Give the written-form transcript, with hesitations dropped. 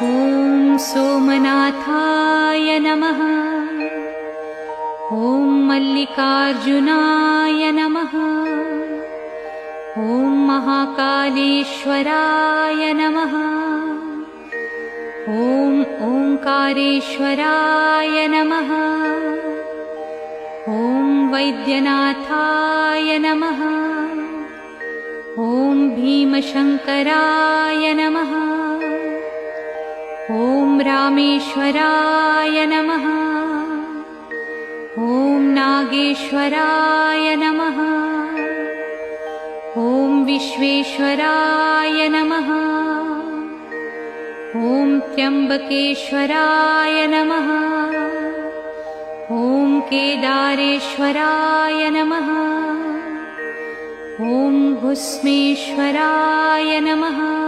ॐ सोमनाथाय नमः। ॐ मल्लिकार्जुनाय नमः। ॐ महाकालेश्वराय नमः। ॐ ओंकारेश्वराय नमः। ॐ वैद्यनाथाय नमः। ॐ भीमशंकराय नमः। ॐ रामेश्वराय नमः। ॐ नागेश्वराय नमः। ॐ विश्वेश्वराय नमः। ॐ त्र्यंबकेश्वराय नमः। ॐ केदारेश्वराय नमः। ॐ भुस्मेश्वराय नमः।